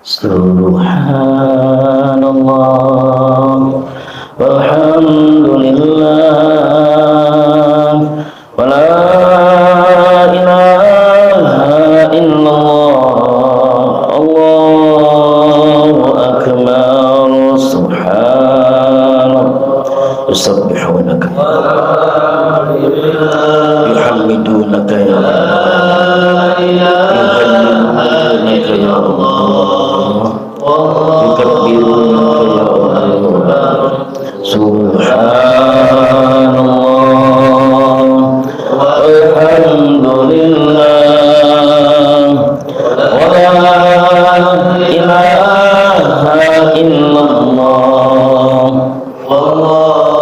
Subhanallah walhamdulillah wa la ilaha illallah Allahu akbar subhanallah yusabbihunaka yuhamidunaka ya Allah yuhallilunaka ya Allah yukabirunaka ya Allah subhanallah walhamdulillah wa la ilaha illallah wallahu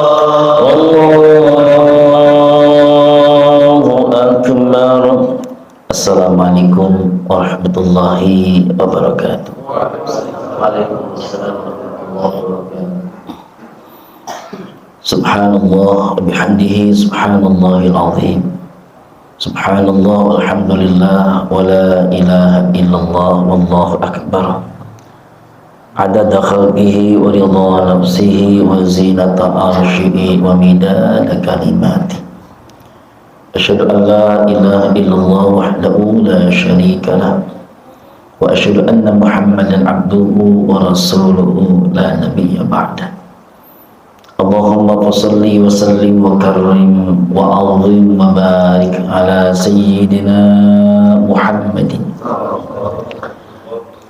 akbar. Assalamualaikum warahmatullahi wabarakatuh. Waalaikumsalam warahmatullahi wabarakatuh. Subhanallah bihamdihi subhanallahil azim. Subhanallah walhamdulillah wa la ilaha illallah wallahu akbar. Adada khalqihi wa ridha nafsihi wa zinata arshihi wa midada kalimati. Asyhadu an la ilaha illallah wahdahu la syarika lah wa asyhadu anna Muhammadan abduhu wa rasuluhu la nabiyya ba'da. Allahumma shalli wa sallim wa karrim wa azim wa barik ala sayyidina Muhammadin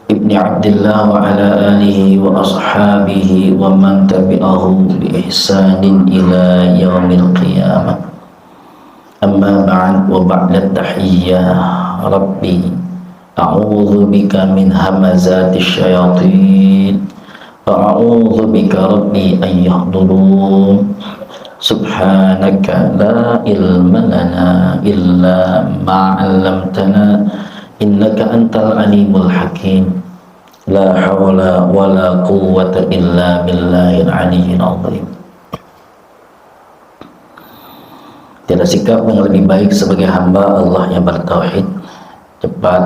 ibni Abdillah wa ala alihi wa ashabihi wa man tabi'ahu bi ihsanin ila yaumil qiyamah. Amma ba'd wa ba'da tahiyyah rabbi a'udzu bika min hamazati syayatin wa a'udzu bika rabbi an yahdurun. Subhanaka la ilma lana illa ma 'allamtana innaka antal alimul hakim. La haula wa la quwwata illa billahil aliyyil azim. Tiada sikap yang lebih baik sebagai hamba Allah yang bertauhid. Cepat,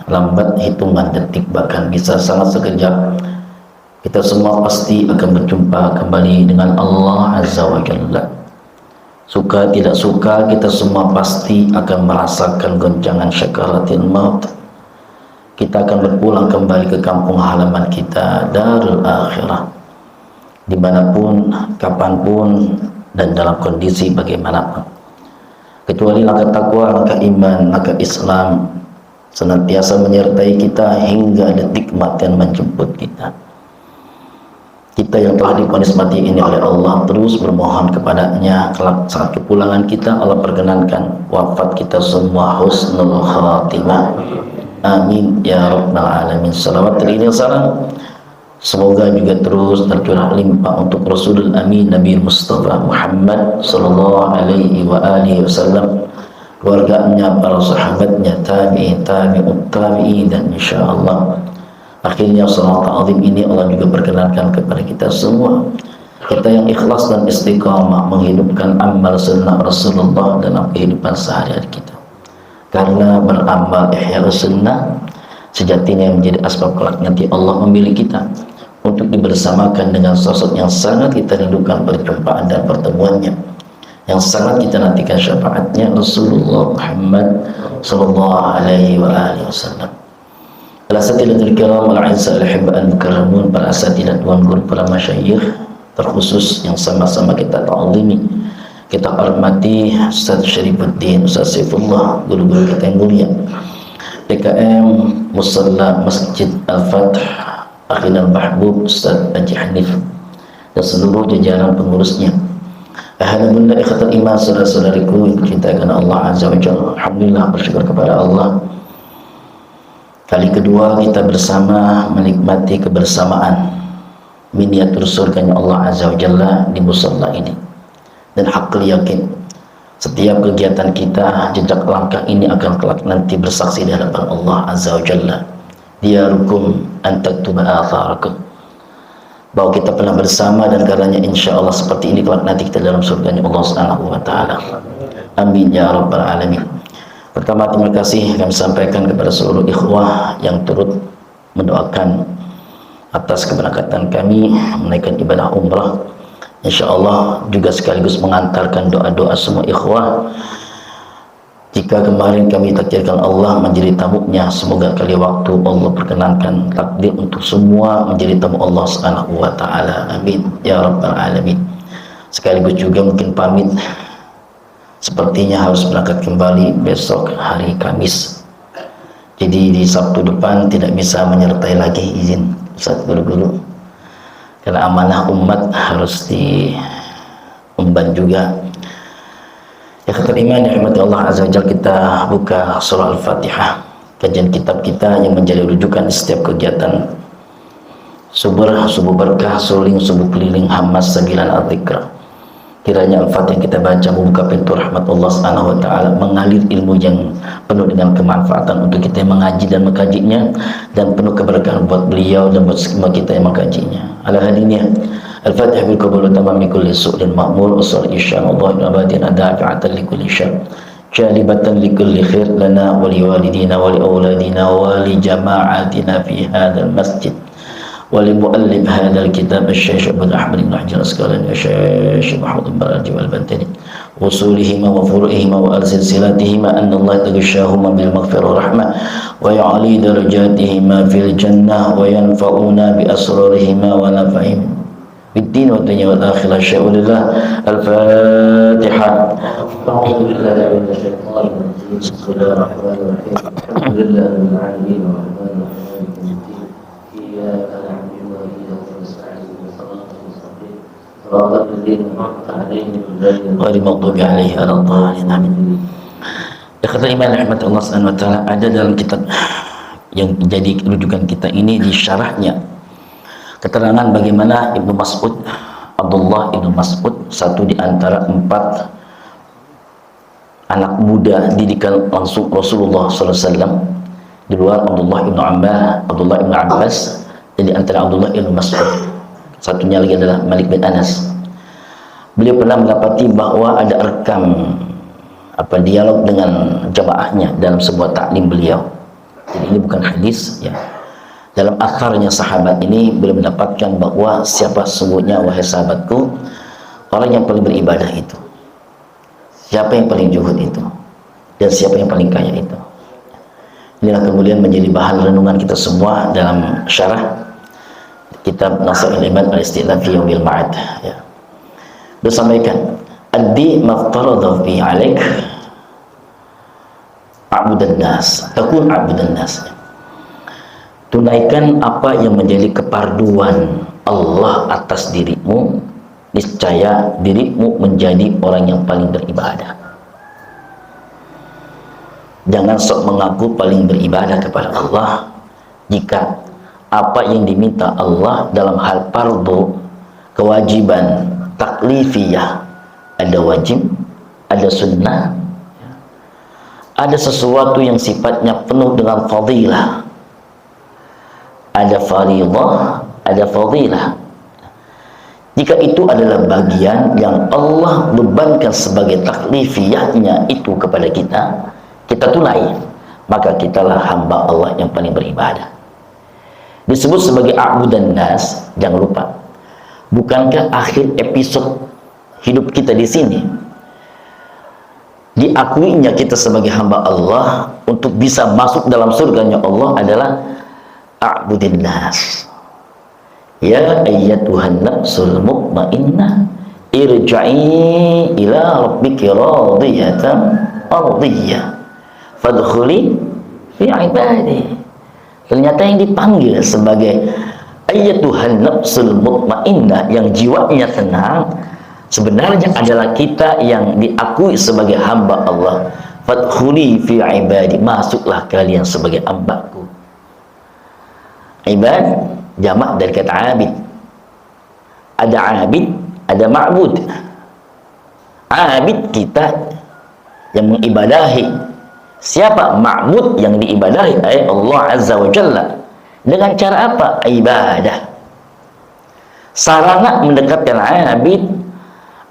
lambat hitungan detik, bahkan bisa sangat sekejap, kita semua pasti akan berjumpa kembali dengan Allah Azza wa Jalla. Suka tidak suka, kita semua pasti akan merasakan goncangan syakaratil maut. Kita akan berpulang kembali ke kampung halaman kita, Darul Akhirah. Dimanapun, kapanpun, dan dalam kondisi bagaimanapun. Kecuali langkah takwa, langkah iman, langkah Islam senantiasa menyertai kita hingga detik kematian menjemput kita. Kita yang telah divonis mati ini oleh Allah terus bermohon kepadanya, kelak saat kepulangan kita Allah perkenankan wafat kita semua husnul khatimah. Amin ya rabbal alamin. Salawat dan salam semoga juga terus tercurah limpah untuk Rasulul Amin Nabi Mustafa Muhammad sallallahu alaihi wa alihi wasallam, keluarganya, para sahabatnya, tabi'in, tabi'ut tabi'in, dan insyaallah akhirnya salat azim ini Allah juga perkenankan kepada kita semua, kita yang ikhlas dan istiqamah menghidupkan amal sunnah Rasulullah dalam kehidupan sehari-hari kita. Karena beramal ihya sunnah sejatinya yang menjadi asbab kelak nanti Allah memilih kita untuk dibersamakan dengan sosok yang sangat kita rindukan perjumpaan dan pertemuannya, yang sangat kita nantikan syafaatnya, Rasulullah Muhammad sallallahu alaihi wa alihi wasallam. Al-asatidatul kiram wal-'izza al-hibba al-mukarramun, para asatidah tuan guru, para masyayikh terkhusus yang sama-sama kita ta'zimi, kita hormati Ustaz Syarifuddin, Ustaz Saifullah, guru-guru kita yang mulia, DKM Musalla Masjid Al-Fath, Akhil Al-Mahbub Ustaz Haji Hanif, dan seluruh jajaran pengurusnya. Alhamdulillah, ikhwatal iman, saudara-saudariku yang dicintakan Allah Azza wa Jalla. Alhamdulillah, bersyukur kepada Allah. Kali kedua kita bersama menikmati kebersamaan miniatur surganya Allah Azza wa Jalla di musalla ini. Dan hakul yakin setiap kegiatan kita, jejak langkah ini akan kelak nanti bersaksi di hadapan Allah Azza wa Jalla. Diyarukum antaktuba atharakum, bahwa kita pernah bersama, dan karenanya insya Allah seperti ini kelak nanti kita dalam surganya Allah Subhanahu wa ta'ala. Amin ya rabbal alamin. Pertama, terima kasih kami sampaikan kepada seluruh ikhwah yang turut mendoakan atas keberangkatan kami menaikkan ibadah umrah, insyaallah juga sekaligus mengantarkan doa-doa semua ikhwah. Jika kemarin kami takdirkan Allah menjadi tamunya, semoga kali waktu Allah perkenankan takdir untuk semua menjadi tamu Allah Subhanahu wa taala. Amin ya rabbal alamin. Sekaligus juga mungkin pamit, sepertinya harus berangkat kembali besok hari Kamis. Jadi di Sabtu depan tidak bisa menyertai lagi, izin Ustaz guru-guru. Karena amanah umat harus diemban juga. Ya kata iman ya rahmati Allah azza wajalla, kita buka surah Al-Fatihah, kajian kitab kita yang menjadi rujukan di setiap kegiatan subuh berkah, suling subuh keliling, hamas sabilan al-dzikra. Kiranya Al-Fatihah kita baca membuka pintu rahmat Allah Subhanahu wa taala, mengalir ilmu yang penuh dengan kemanfaatan untuk kita yang mengaji dan mengkajinya, dan penuh keberkahan buat beliau dan buat semua kita yang mengkajinya. Ala hadiniya Al-Fatihah bil qabul tamam li kulli su'lin ma'mur wa sal insyaallah nabatina dafi'atan li kulli syar jalibatan li kulli khair lana wa li walidina wa li auladina wa li jama'atina fi hadzal masjid wa li muallif hadzal kitab asy-syaikh Abdul Ahmad bin Hajar Asqalani wa Syekh Muhammad bin Baraj wal Bantani usulihima wa furu'ihima wa al-silsilatihima anna Allah taghshahuma bil maghfirah rahmah wa ya'ali darajatihima fil jannah wa yanfa'una bi asrarihima wa nafa'ihim بالدين والدنيا والآخرة شاء لله. الفاتحة. أعوذ بالله من الشيطان الرجيم. بسم الله الرحمن الرحيم. الحمد لله رب العالمين الرحمن الرحيم إياك نعبد وإياك نستعين صراط المستقيم صراط الذين أنعمت عليهم غير المغضوب عليهم ولا الضالين آمين. Ikhwatul iman rahmat Allah Subhanahu wa taala, ada dalam kitab yang jadi rujukan kita ini di syarahnya keterangan bagaimana Ibnu Mas'ud, Abdullah Ibnu Mas'ud, satu di antara 4 anak muda didikan langsung Rasulullah SAW, di luar Abdullah Ibnu Abbas, dan di antara Abdullah Ibnu Mas'ud satunya lagi adalah Malik bin Anas. Beliau pernah mendapati bahwa ada rekam dialog dengan jamaahnya dalam sebuah taklim beliau. Jadi ini bukan hadis ya. Dalam akarnya sahabat ini beliau mendapatkan bahwa siapa sesungguhnya wahai sahabatku orang yang paling beribadah itu, siapa yang paling zuhud itu, dan siapa yang paling kaya itu. Inilah kemudian menjadi bahan renungan kita semua dalam syarah kitab Nasrul Iman al-Istiqlal fi Yaumil Ma'ad ya. Beliau sampaikan addi maftaradha fi 'alaik a'budan nas takun a'budan nas. Tunaikan apa yang menjadi keparduan Allah atas dirimu, niscaya dirimu menjadi orang yang paling beribadah. Jangan sok mengaku paling beribadah kepada Allah jika apa yang diminta Allah dalam hal fardu, kewajiban, taklifiyah, ada wajib, ada sunnah, ada sesuatu yang sifatnya penuh dengan fadilah, ada fariḍah, ada fadilah. Jika itu adalah bagian yang Allah bebankan sebagai taklifiyahnya itu kepada kita, kita tunai, maka kitalah hamba Allah yang paling beribadah. Disebut sebagai a'budan nas, jangan lupa. Bukankah akhir episode hidup kita di sini diakuinya kita sebagai hamba Allah untuk bisa masuk dalam surganya Allah adalah a'budin nas. Ya ayyatuhan nafsul mutmainnah irja'i ila rabbiki radiyatan ardiyah fadkhuli fi ibadi. Ternyata yang dipanggil sebagai ayyatuhan nafsul mutmainnah, yang jiwanya tenang, sebenarnya adalah kita yang diakui sebagai hamba Allah. Fadkhuli fi ibadi, masuklah kalian sebagai hambaku. Ibad jamak dari kata abid. Ada abid, ada ma'bud. Abid kita yang mengibadahi. Siapa ma'bud yang diibadahi? Allah Azza wa Jalla. Dengan cara apa? Ibadah. Sarana mendekatkan abid,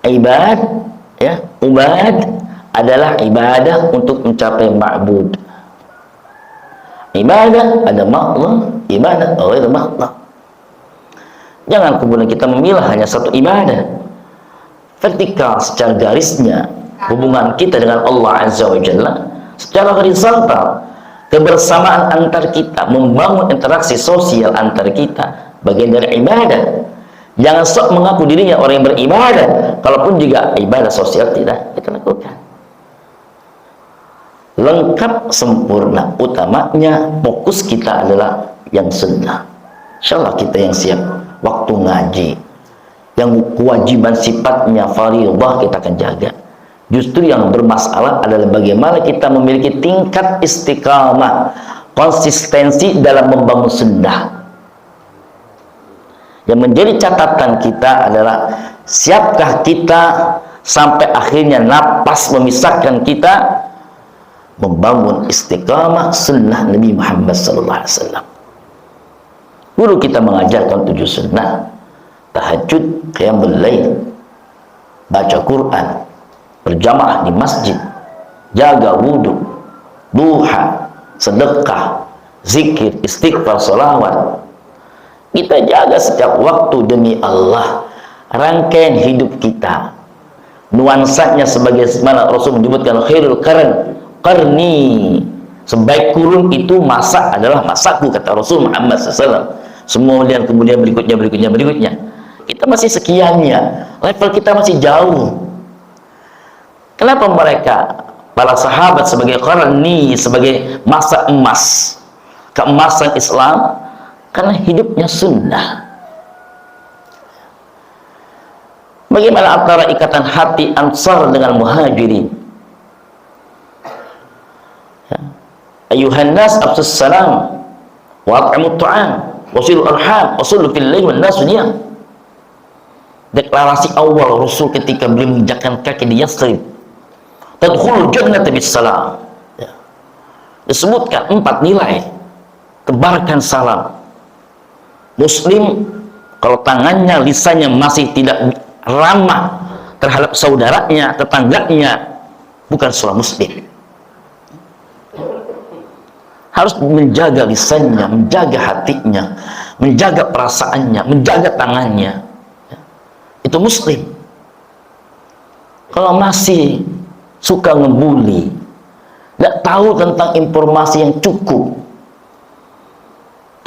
ibad, ya, ubad adalah ibadah untuk mencapai ma'bud. Ibadah ada makna, ibadah ada makna. Jangan kemudian kita memilah hanya satu ibadah. Vertikal secara garisnya hubungan kita dengan Allah Azza wa Jalla, secara horizontal kebersamaan antar kita, membangun interaksi sosial antar kita, bagian dari ibadah. Jangan sok mengaku dirinya orang yang beribadah, kalaupun juga ibadah sosial tidak kita lakukan. Lengkap, sempurna, utamanya fokus kita adalah yang sunnah. Insyaallah kita yang siap waktu ngaji, yang kewajiban sifatnya fardhah kita akan jaga. Justru yang bermasalah adalah bagaimana kita memiliki tingkat istiqamah, konsistensi dalam membangun sunnah. Yang menjadi catatan kita adalah siapkah kita sampai akhirnya napas memisahkan kita membangun istiqamah sunnah Nabi Muhammad SAW. Guru kita mengajarkan 7 sunnah: tahajud, qiyamul lail, baca Quran, berjamaah di masjid, jaga wudhu, duha, sedekah, zikir, istighfar, salawat. Kita jaga setiap waktu demi Allah. Rangkaian hidup kita, nuansanya sebagaimana Rasul menyebutkan khairul qarni, sebaik kurun itu masa adalah masaku, kata Rasul Muhammad SAW. Kemudian berikutnya. Kita masih sekiannya, level kita masih jauh. Kenapa mereka, para sahabat, sebagai qarni, sebagai masa emas, keemasan Islam? Karena hidupnya sunnah. Bagaimana antara ikatan hati Ansar dengan Muhajirin? Ya. Ayuhan nas absus salam wa at'imut ta'am wasilul arham wasullu fil lail wan nas niyam. Deklarasi awal Rasul ketika beliau menginjakkan kaki di Yathrib, tadkhulul jannata bis salam. Ya. Disebutkan 4 nilai: tebarkan salam. Muslim kalau tangannya, lisannya masih tidak ramah terhadap saudaranya, tetangganya, bukan seorang muslim. Harus menjaga lisannya, menjaga hatinya, menjaga perasaannya, menjaga tangannya. Itu muslim. Kalau masih suka ngebully, tidak tahu tentang informasi yang cukup,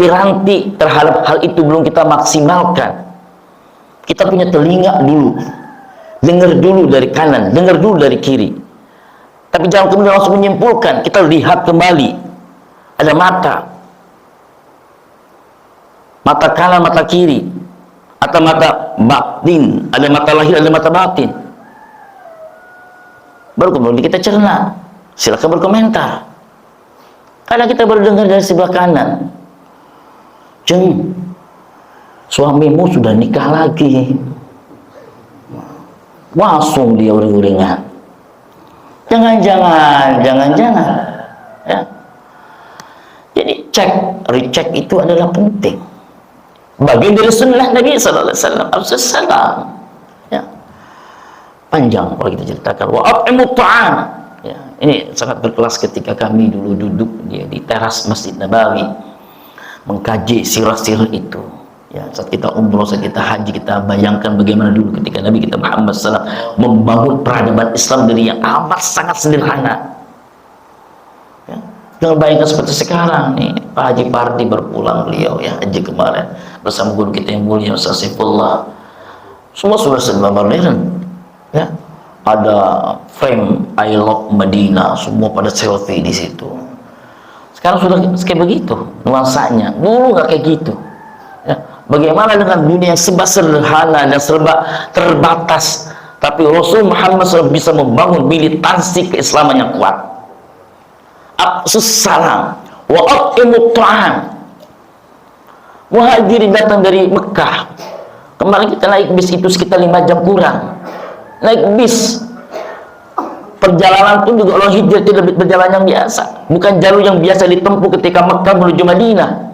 piranti terhadap hal itu belum kita maksimalkan. Kita punya telinga dulu, dengar dulu dari kanan, dengar dulu dari kiri, tapi jangan kemudian langsung menyimpulkan. Kita lihat kembali, ada mata kanan, mata kiri, atau mata batin, ada mata lahir, ada mata batin. Baru kemudian kita cerna. Silakan berkomentar. Karena kita baru dengar dari sebelah kanan, "Jeng, suamimu sudah nikah lagi." Langsung dia uring-uringan. Jangan-jangan ya. Jadi recheck itu adalah penting. Bagian dari sunnah Nabi sallallahu alaihi wasallam. Ya. Panjang kalau kita ceritakan. Wa at'imut ta'am. Ya, ini sangat berkelas ketika kami dulu duduk di teras Masjid Nabawi mengkaji sirah-sirah itu. Ya, saat kita umroh, saat kita haji, kita bayangkan bagaimana dulu ketika Nabi kita Muhammad SAW membangun peradaban Islam dari yang amat sangat sederhana. Ya, jangan bayangkan seperti sekarang nih, Pak Haji Pardi berpulang beliau ya haji kemarin bersama guru kita yang mulia Ustaz Saifullah. Semua sudah serba modern. Ya, ada frame I love Madinah, semua pada selfie di situ. Sekarang sudah kayak begitu nuansanya. Dulu nggak kayak gitu. Ya. Bagaimana dengan dunia yang serba sederhana dan serba terbatas, tapi Rasul Muhammad SAW bisa membangun militansi keislaman yang kuat. Absus salam wa at'imut ta'am. Muhajirin datang dari Mekah. Kemarin kita naik bis itu sekitar 5 jam kurang. Naik bis. Perjalanan pun juga orang hijrah tidak berjalan yang biasa, bukan jalur yang biasa ditempuh ketika Mekah menuju Madinah.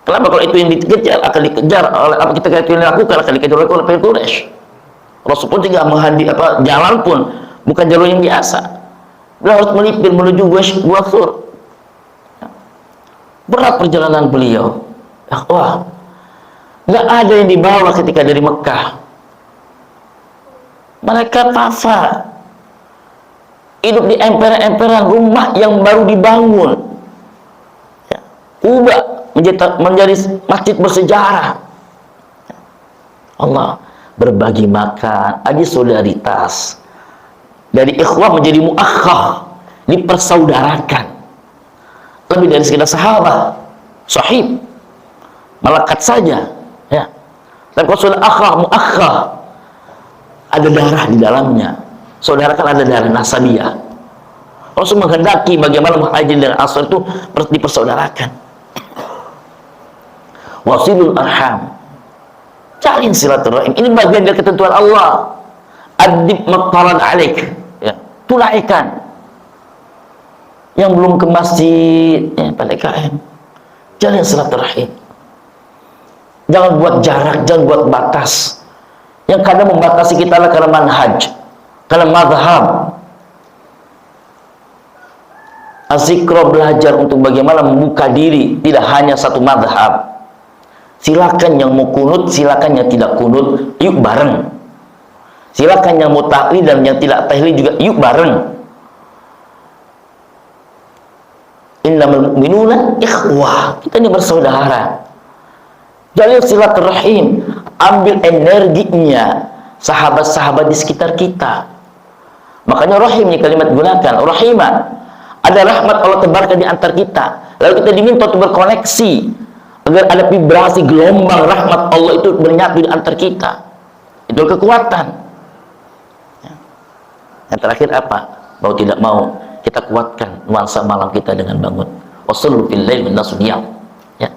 Kenapa? Kalau itu yang dikejar, akan dikejar oleh apa kita itu yang dilakukan, akan dikejar oleh Quraisy. Rasul pun juga jalan pun bukan jalur yang biasa. Beliau harus melipir menuju Gua Thur. Berat perjalanan beliau. Wah, nggak ada yang dibawa ketika dari Mekah. Mereka tafa, hidup di emperan-emperan rumah yang baru dibangun. Ya. Ubah menjadi masjid bersejarah. Allah berbagi makan, ada solidaritas. Dari ikhwah menjadi muakhah, dipersaudarakan. Lebih dari sekedar sahabat, sahib, melekat saja. Ya. Dan kalau sudah akhah, muakhah, ada darah di dalamnya. Saudara kan ada darah nasabiyah. Rasul menghendaki bagaimana muhajirin dan ansar itu dipersaudarakan. Wasilul arham, jalin silaturahim. Ini bagian dari ketentuan Allah. Adib maqtaran alaik, ya, tunaikan. Yang belum ke masjid, ya, PDKM, jalin silaturahim. Jangan buat jarak, jangan buat batas. Yang kadang membatasi kita adalah karena manhaj, karena madhab. Azikro belajar untuk bagaimana membuka diri, tidak hanya satu madhab. Silakan yang mau kunut, silakan yang tidak kunut, yuk bareng. Silakan yang mau tahlil dan yang tidak tahlil juga, yuk bareng. Innamal mu'minuna ikhwah, kita ini bersaudara. Jalin silaturahim, ambil energinya sahabat-sahabat di sekitar kita. Makanya rahim ini kalimat gunakan, rahimah. Ada rahmat Allah tebarkan di antar kita. Lalu kita diminta untuk berkoneksi agar ada vibrasi gelombang rahmat Allah itu bernyatu di antar kita. Itu kekuatan. Yang terakhir apa? Mau tidak mau kita kuatkan nuansa malam kita dengan bangun. Wasallu fil lail wan nasu niyam. Ya.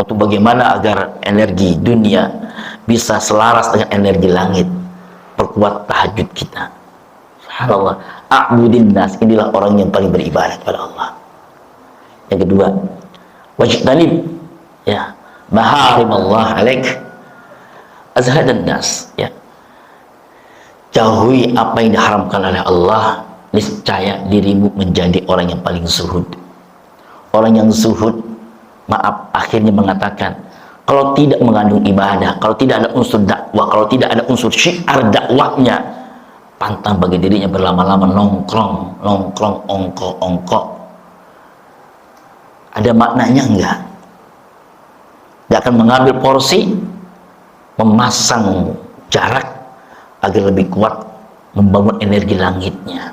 Untuk bagaimana agar energi dunia bisa selaras dengan energi langit. Perkuat tahajud kita. Subhanallah, a'budin nas, inilah orang yang paling beribadah kepada Allah. Yang kedua, wajtanib, ya, maharim Allah alaik, azhadan nas, ya. Jauhi apa yang diharamkan oleh Allah, niscaya dirimu menjadi orang yang paling zuhud. Orang yang zuhud, maaf, akhirnya mengatakan, kalau tidak mengandung ibadah, kalau tidak ada unsur dakwah, kalau tidak ada unsur syiar dakwahnya, pantang bagi dirinya berlama-lama nongkrong, ongko. Ada maknanya enggak? Dia akan mengambil porsi, memasang jarak agar lebih kuat membangun energi langitnya.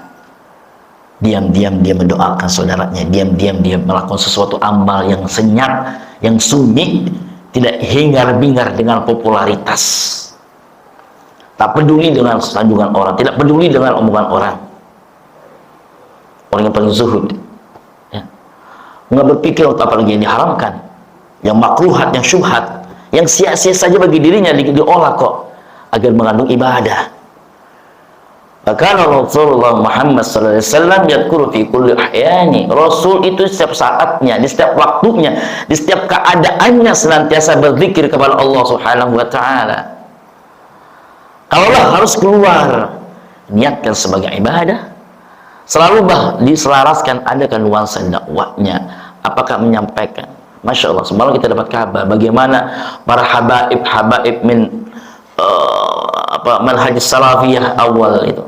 Diam-diam dia mendoakan saudaranya, diam-diam dia melakukan sesuatu amal yang senyap, yang sunyi, tidak hingar-bingar dengan popularitas. Tak peduli dengan sanjungan orang, tidak peduli dengan omongan orang. Orang yang paling zuhud, ya. Nggak berpikir untuk apa lagi yang diharamkan, yang makruhat, yang syubhat, yang sia-sia saja bagi dirinya diolah kok agar mengandung ibadah. Bahkan Rasulullah Muhammad SAW yadkuru fi kulli ahyani. Rasul itu setiap saatnya, di setiap waktunya, di setiap keadaannya senantiasa berzikir kepada Allah Subhanahu wa Ta'ala. Kalaulah harus keluar, niatkan sebagai ibadah, selalu diselaraskan, adakan nuansa dakwahnya. Apakah menyampaikan? Masya Allah, semalam kita dapat kabar bagaimana para habaib manhaj salafiyah awal itu.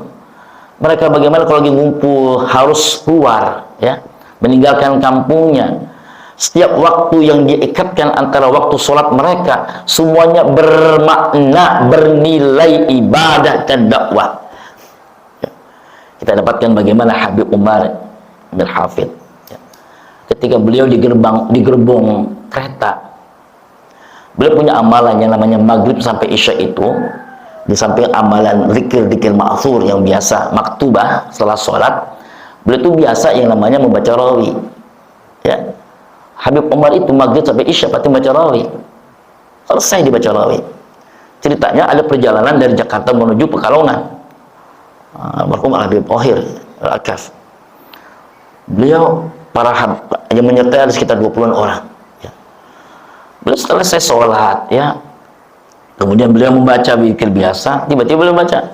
Mereka bagaimana kalau lagi ngumpul harus keluar, ya, meninggalkan kampungnya. Setiap waktu yang diikatkan antara waktu sholat mereka, semuanya bermakna, bernilai ibadah dan dakwah. Ya. Kita dapatkan bagaimana Habib Umar bin Hafid, ya. Ketika beliau di gerbong kereta, beliau punya amalan yang namanya maghrib sampai isya itu. Di samping amalan zikir-zikir ma'thur yang biasa, maktubah setelah sholat, beliau itu biasa yang namanya membaca rawi. Ya. Habib Umar itu maghrib sampai isya pasti baca rawi. Selesai dibaca rawi. Ceritanya ada perjalanan dari Jakarta menuju Pekalongan. Almarhum Habib Ohir Al-Akaf. Beliau yang menyertai ada sekitar 20-an orang. Ya. Beliau selesai sholat, ya. Kemudian beliau membaca zikir biasa, tiba-tiba beliau baca,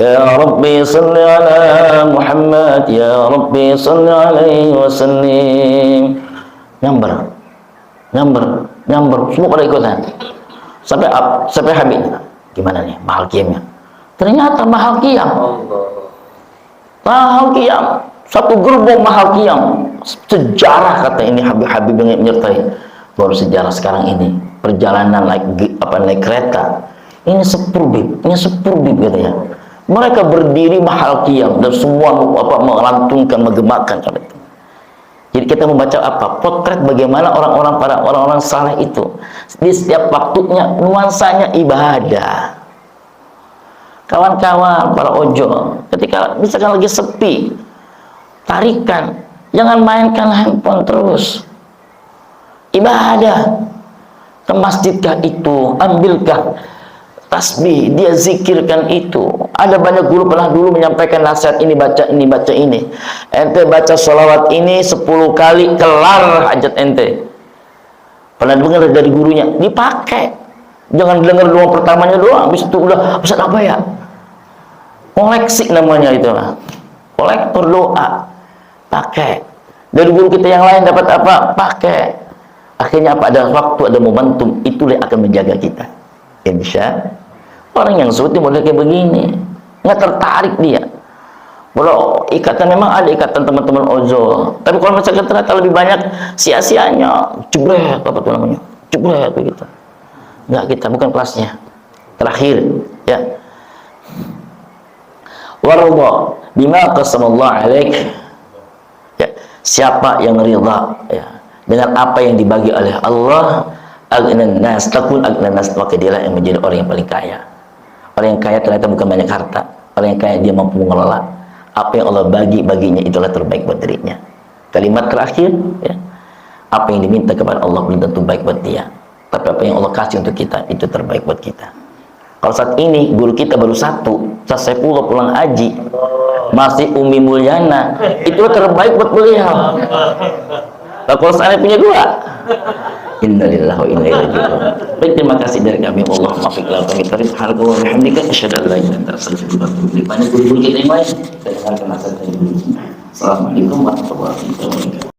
Ya Rabbi salli ala Muhammad, Ya Rabbi salli alaihi wasallim. Nyamber, nyamber, semua pada ikutan. Sampai habis. Gimana nih mahal qiyamnya? Ternyata mahal qiyam. Mahal qiyam. Satu gerbong mahal qiyam. Sejarah kata ini Habib yang menyertai. Baru sejarah sekarang ini. Perjalanan naik kereta. Ini sepurbib katanya. Mereka berdiri mahal qiyam dan semua melantungkan, menggemakan kata itu. Jadi kita membaca potret bagaimana orang-orang saleh itu di setiap waktunya nuansanya ibadah. Kawan-kawan para ojo, ketika misalkan lagi sepi, tarikan, jangan mainkan handphone terus. Ibadah. Ke masjidkah itu, ambilkah tasbih, dia zikirkan itu. Ada banyak guru pernah dulu menyampaikan nasihat ini, baca ini. Ente baca sholawat ini 10 kali, kelar hajat ente. Pernah dengar dari gurunya, dipakai. Jangan dengar doa pertamanya doang, habis itu udah, Ustaz apa ya? Koleksi namanya itu lah. Kolektor doa. Pakai. Dari guru kita yang lain dapat apa? Pakai. Akhirnya apa? Ada waktu, ada momentum, itulah yang akan menjaga kita. Insya orang yang seperti model kayak begini nggak tertarik dia. Kalau ikatan memang ada ikatan teman-teman ozo, tapi kalau misalkan ternyata lebih banyak sia-sianya, jebret apa tuh namanya, jebret begitu. Nggak, kita bukan kelasnya. Terakhir ya, warḍa bima qasamallahu alaik. Ya, siapa yang ridha ya dengan apa yang dibagi oleh Allah, aghnan nas, takun aghnan nas, maka dialah yang menjadi orang yang paling kaya. Orang yang kaya ternyata bukan banyak harta. Orang yang kaya dia mampu mengelola apa yang Allah baginya, itulah terbaik buat dirinya. Kalimat terakhir ya, apa yang diminta kepada Allah belum tentu baik buat dia, tapi apa yang Allah kasih untuk kita itu terbaik buat kita. Kalau saat ini guru kita baru satu, saya pulang haji, masih Umi Mulyana, itu terbaik buat beliau. Nah, kalau saya punya dua, innalillahi wa inna ilaihi raji'un. Baik, terima kasih dari kami. Allah maafik lalu kami tarif harga wa bihamdika asyhadu an la ilaha illa anta astaghfiruka wa atubu ilaik. Banyak guru kita yang lain, kita dengarkan nasihat dari guru. Assalamualaikum warahmatullahi wabarakatuh.